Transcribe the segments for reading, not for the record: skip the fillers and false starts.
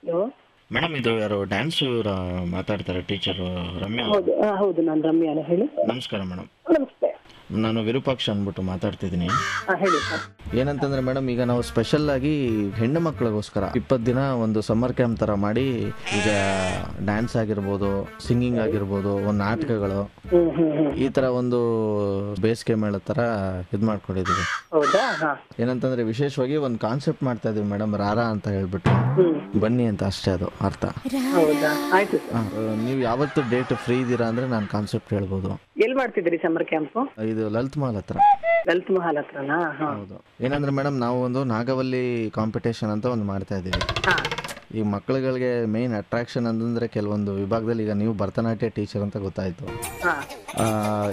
Hello madam, ಇದು ಯಾರು dance ಮಾತಾಡ್ತಾರೆ ಟೀಚರ್ ರಮ್ಯಾ? ಹೌದು ಹೌದು, ನಾನು ರಮ್ಯಾನ. ಹೇಳಿ. ನಮಸ್ಕಾರ ಮೇಡಮ್. ನಮಸ್ತೆ. ನಾನು ವಿರೂಪಾಕ್ಷ ಅಂದ್ಬಿಟ್ಟು ಮಾತಾಡ್ತಿದ್ದೀನಿ. ಹೇಳಿ ಸರ್. ಏನಂತಂದ್ರೆ ಮೇಡಮ್, ಈಗ ನಾವು ಸ್ಪೆಷಲ್ ಆಗಿ ಹೆಣ್ಣು ಮಕ್ಕಳಿಗೋಸ್ಕರ 20 ದಿನ ಒಂದು ಸಮ್ಮರ್ ಕ್ಯಾಂಪ್ ತರ ಮಾಡಿ, ಈಗ ಡ್ಯಾನ್ಸ್ ಆಗಿರ್ಬೋದು, ಸಿಂಗಿಂಗ್ ಆಗಿರ್ಬೋದು, ಒಂದು ನಾಟಕಗಳು, ಈ ತರ ಒಂದು ಬೇಸಿಗೆ ಮೇಳ ತರ ಇದ್ ಮಾಡ್ಕೊಂಡಿದೀವಿ. ಹೌದಾ? ಏನಂತಂದ್ರೆ ವಿಶೇಷವಾಗಿ ಒಂದು ಕಾನ್ಸೆಪ್ಟ್ ಮಾಡ್ತಾ ಇದೀವಿ ಮೇಡಮ್, ರಾರಾ ಅಂತ ಹೇಳ್ಬಿಟ್ಟು. ಬನ್ನಿ ಅಂತ ಅಷ್ಟೇ, ಅದು ಅರ್ಥ. ಹೌದಾ? ಆಯ್ತು ಸರ್. ನೀವು ಯಾವತ್ತು ಡೇಟ್ ಫ್ರೀ ಇದೀರಾ ಅಂದ್ರೆ ನಾನು ಕಾನ್ಸೆಪ್ಟ್ ಹೇಳ್ಬೋದು. ಎಲ್ಲಿ ಮಾಡ್ತಿದ್ದೀರಿ ಸಮ್ಮರ್ ಕ್ಯಾಂಪ್? ಇದು ಲಲಿತ್ ಮಹಲ್ ಹತ್ರ. ಲಲಿತ್ ಮಹಲ್ ಹತ್ರನಾ? ಹೌದು. ಏನಂದ್ರೆ ಮೇಡಮ್, ನಾವು ಒಂದು ನಾಗವಲ್ಲಿ ಕಾಂಪಿಟೇಷನ್ ಅಂತ ಒಂದು ಮಾಡ್ತಾ ಇದೀವಿ. ಈ ಮಕ್ಕಳುಗಳಿಗೆ ಮೇನ್ ಅಟ್ರಾಕ್ಷನ್ ಅಂತಂದ್ರೆ ಕೆಲವೊಂದು ವಿಭಾಗದಲ್ಲಿ, ಈಗ ನೀವು ಭರತನಾಟ್ಯ ಟೀಚರ್ ಅಂತ ಗೊತ್ತಾಯ್ತು.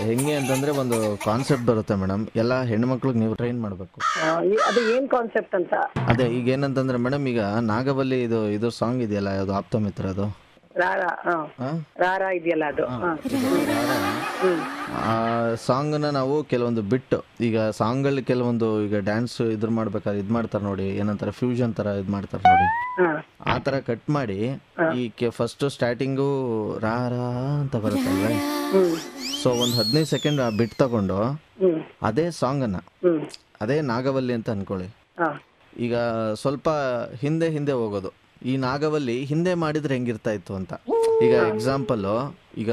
ಹೆಂಗೆ ಅಂತಂದ್ರೆ ಒಂದು ಕಾನ್ಸೆಪ್ಟ್ ಬರುತ್ತೆ ಮೇಡಮ್, ಎಲ್ಲ ಹೆಣ್ಮಕ್ಳಿಗೆ ನೀವು ಟ್ರೈನ್ ಮಾಡಬೇಕು. ಅದು ಏನ್ ಕಾನ್ಸೆಪ್ಟ್ ಅಂತ? ಅದೇ ಈಗ ಏನಂತಂದ್ರೆ ಮೇಡಮ್, ಈಗ ನಾಗವಲ್ಲಿ ಇದು ಸಾಂಗ್ ಇದೆಯಲ್ಲ, ಯಾವುದು ಆಪ್ತ ಮಿತ್ರ, ಅದು ರಾರಾ. ರಾರಾ ಇದೆಯಲ್ಲ ಅದು. ಆ ಸಾಂಗ್ನ ನಾವು ಕೆಲವೊಂದು ಬಿಟ್ಟು, ಈಗ ಸಾಂಗ್ಗಳು ಕೆಲವೊಂದು ಈಗ ಡ್ಯಾನ್ಸ್ ಇದ್ರ ಮಾಡ್ಬೇಕಾದ್ರೆ ಇದ್ ಮಾಡ್ತಾರೆ ನೋಡಿ, ಏನಂತಾರೆ ಫ್ಯೂಷನ್ ತರ ಇದ್ ಮಾಡ್ತಾರೆ ನೋಡಿ, ಆ ತರ ಕಟ್ ಮಾಡಿ ಈ ಫಸ್ಟ್ ಸ್ಟಾರ್ಟಿಂಗು ರಾರಾ ಅಂತ ಬರುತ್ತಲ್ವ, ಸೊ ಒಂದು 15 ಸೆಕೆಂಡ್ ಬಿಟ್ ತಗೊಂಡು ಅದೇ ಸಾಂಗ್ ಅನ್ನ, ಅದೇ ನಾಗವಲ್ಲಿ ಅಂತ ಅನ್ಕೊಳ್ಳಿ. ಈಗ ಸ್ವಲ್ಪ ಹಿಂದೆ ಹಿಂದೆ ಹೋಗೋದು, ಈ ನಾಗವಲ್ಲಿ ಹಿಂದೆ ಮಾಡಿದ್ರೆ ಹೆಂಗಿರ್ತಾ ಇತ್ತು ಅಂತ. ಈಗ ಎಕ್ಸಾಂಪಲ್, ಈಗ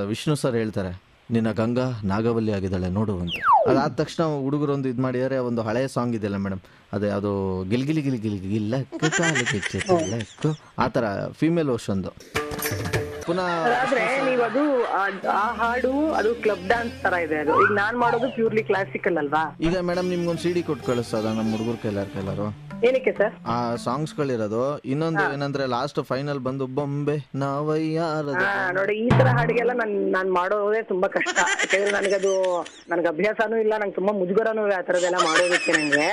ವಿಷ್ಣು ಸರ್ ಹೇಳ್ತಾರೆ, ನಿನ್ನ ಗಂಗಾ ನಾಗವಲ್ಲಿ ಆಗಿದ್ದಾಳೆ ನೋಡು ಅಂತ. ಅದಾದ ತಕ್ಷಣ ಹುಡುಗರು ಒಂದು ಇದು ಮಾಡಿದರೆ, ಒಂದು ಹಳೆಯ ಸಾಂಗ್ ಇದೆಯಲ್ಲ ಮೇಡಮ್, ಅದೇ ಅದು ಗಿಲ್ಗಿಲಿ ಗಿಲ್ಗಿಲಿ ಗಿಲ್ಲ ಆ ಥರ ಫೀಮೇಲ್ ವರ್ಷನ್ದು ಪುನಃ. ಆದ್ರೆ ನೀವು ಅದು ಆ ಹಾಡು ಅದು ಕ್ಲಬ್ ಡ್ಯಾನ್ಸ್ ತರ ಇದೆ. ಅದು ಈಗ ನಾನ್ ಮಾಡೋದು ಪ್ಯೂರ್ಲಿ ಕ್ಲಾಸಿಕಲ್ ಅಲ್ವಾ? ಈಗ ಮೇಡಮ್ ನಿಮ್ಗೊಂದು CD ಕೊಟ್ಟು ಕಳಿಸೋದ ನಮ್ಮ ಹುಡುಗರು ಕೈಲಾರು? ಏನಕ್ಕೆ ಸರ್? ಆ ಸಾಂಗ್ಸ್ ಗಳಿರೋದು. ಇನ್ನೊಂದು ಏನಂದ್ರೆ ಲಾಸ್ಟ್ ಫೈನಲ್ ಬಂದು ಬೊಂಬೆ ನಾವಯ್ಯಾರ ನೋಡಿ, ಈ ತರ ಹಾಡಿಗೆಲ್ಲ ನಾನ್ ಮಾಡೋದೇ ತುಂಬಾ ಕಷ್ಟ. ಯಾಕಂದ್ರೆ ನನಗೆ ಅಭ್ಯಾಸನೂ ಇಲ್ಲ, ನಂಗೆ ತುಂಬಾ ಮುಜುಗರನೂ ಆ ತರದೆಲ್ಲ ಮಾಡೋದಕ್ಕೆ. ನಂಗೆ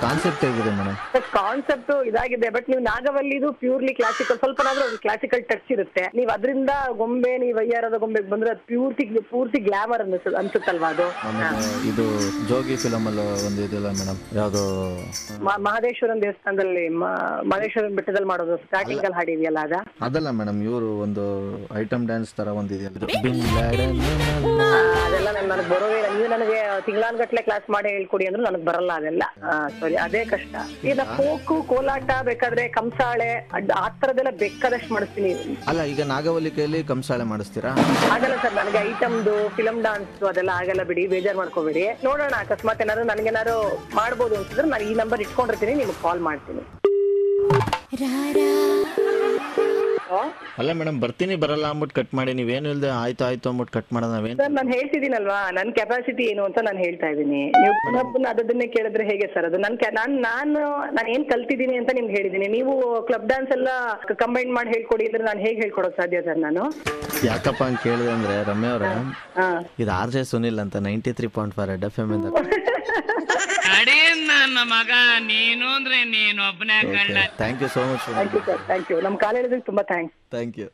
ಕಾನ್ಸೆಪ್ಟ್ ಹೇಗಿದೆ ಮೇಡಮ್? ಕಾನ್ಸೆಪ್ಟ್ ಇದಾಗಿದೆ, ಬಟ್ ನೀವು ನಾಗವಲ್ಲಿದು ಪ್ಯೂರ್ಲಿ ಕ್ಲಾಸಿಕಲ್, ಸ್ವಲ್ಪನಾದ್ರೂ ಕ್ಲಾಸಿಕಲ್ ಟಚ್ ಇರುತ್ತೆ. ನೀವು ಅದರಿಂದ ಗೊಂಬೆ, ನೀವು ವಯ್ಯಾರದ ಗೊಂಬೆಗೆ ಬಂದ್ರೆ ಅದು ಪೂರ್ತಿ ಗ್ಲಾಮರ್ ಅನ್ಸುತ್ತಲ್ವಾ ಅದು. ಇದು ಜೋಗಿ ಫಿಲಮ್ ಅಲ್ಲಿ ಒಂದು ಇದೆಲ್ಲ ಮೇಡಮ್, ಯಾವ್ದು ಮಹದೇಶ್ವರನ್ ದೇವಸ್ಥಾನದಲ್ಲಿ, ಮಹದೇಶ್ವರನ್ ಬೆಟ್ಟದಲ್ಲಿ ಮಾಡೋದು ಸ್ಟಾರ್ಟಿಂಗ್ ಅಲ್ಲಿ ಹಾಡಿದೆಯಲ್ಲ ಅದಲ್ಲ ಮೇಡಮ್. ಇವರು ಒಂದು ಐಟಮ್ ಡ್ಯಾನ್ಸ್ ತರ ಒಂದಿದೆಯಲ್ಲ, ಅದೆಲ್ಲ ನನಗೆ ಬರೋದೇ ಇಲ್ಲ. ನೀವು ನನಗೆ ತಿಂಗಳಾನ್ಗಟ್ಲೆ ಕ್ಲಾಸ್ ಮಾಡಿ ಹೇಳ್ಕೊಡಿ ಅಂದ್ರೆ ನನಗೆ ಬರಲ್ಲ ಅದೆಲ್ಲ. ಸಾರಿ, ಅದೇ ಕಷ್ಟ. ಈಗ ಫೋಕು, ಕೋಲಾಟ, ಬೇಕಾದ್ರೆ ಕಂಸಾಳೆ, ಆ ತರದೆಲ್ಲ ಬೇಕಾದಷ್ಟು ಮಾಡಿಸ್ತೀನಿ. ಅಲ್ಲ, ಈಗ ನಾಗವಲ್ಲಿ ಕೈಯಲ್ಲಿ ಕಂಸಾಳೆ ಮಾಡಿಸ್ತೀರಾ? ಆಗಲ್ಲ ಸರ್, ನನಗೆ ಐಟಮ್ದು ಫಿಲಮ್ ಡಾನ್ಸ್ ಅದೆಲ್ಲ ಆಗಲ್ಲ, ಬಿಡಿ, ಬೇಜಾರ್ ಮಾಡ್ಕೋಬೇಡಿ. ನೋಡೋಣ, ಅಕಸ್ಮಾತ್ ಏನಾದ್ರು ನನಗೇನಾದ್ರು ಮಾಡ್ಬೋದು ಅನ್ಸಿದ್ರೆ ನಾನು ಈ ನಂಬರ್ ಇಟ್ಕೊಂಡಿರ್ತೀನಿ, ನಿಮ್ಗೆ ಕಾಲ್ ಮಾಡ್ತೀನಿ. ಅಲ್ಲ ಮೇಡಮ್, ಬರ್ತೀನಿ ಬರಲ್ಲ ಅಂದ್ಬಿಟ್ಟು ಕಟ್ ಮಾಡಿ, ನೀವೇನು ಇಲ್ದೆ ಆಯ್ತು ಅಂದ್ಬಿಟ್ಟು ಕಟ್ ಮಾಡೋದು ನಾವೇನು? ಸರ್, ನಾನು ಹೇಳ್ತಿದ್ದೀನಲ್ವಾ ನನ್ನ ಕೆಪಾಸಿಟಿ ಏನು ಅಂತ ನಾನು ಹೇಳ್ತಾ ಇದ್ದೀನಿ. ನೀವು ಪುನಃ ಅದನ್ನೇ ಕೇಳಿದ್ರೆ ಹೇಗೆ ಸರ್? ಅದು ನಾನು ಏನ್ ಕಲ್ತಿದ್ದೀನಿ ಅಂತ ನಿಮ್ಗೆ ಹೇಳಿದ್ದೀನಿ. ನೀವು ಕ್ಲಬ್ ಡ್ಯಾನ್ಸ್ ಎಲ್ಲ ಕಂಬೈನ್ ಮಾಡಿ ಹೇಳ್ಕೊಡಿ ಅಂದ್ರೆ ನಾನು ಹೇಗೆ ಹೇಳ್ಕೊಡೋಕೆ ಸಾಧ್ಯ ಸರ್? ನಾನು ಯಾಕಪ್ಪ ಅಂತ ಕೇಳಿದೆ ಅಂದ್ರೆ, ರಮ್ಯ ಅವರ ಇದು RJ ಸುನಿಲ್ ಅಂತ 93.4 Red FM ಇಂದ. ನನ್ನ ಮಗ ನೀನು ಅಂದ್ರೆ ನೀನು ಒಬ್ಬನೇ ಕಳ್ಳ. Thank you so much. Thank you sir, thank you. ನಮ್ಮ ಕಾಲೇಜಿಗೆ ತುಂಬಾ ಥ್ಯಾಂಕ್ಸ್. Thank you.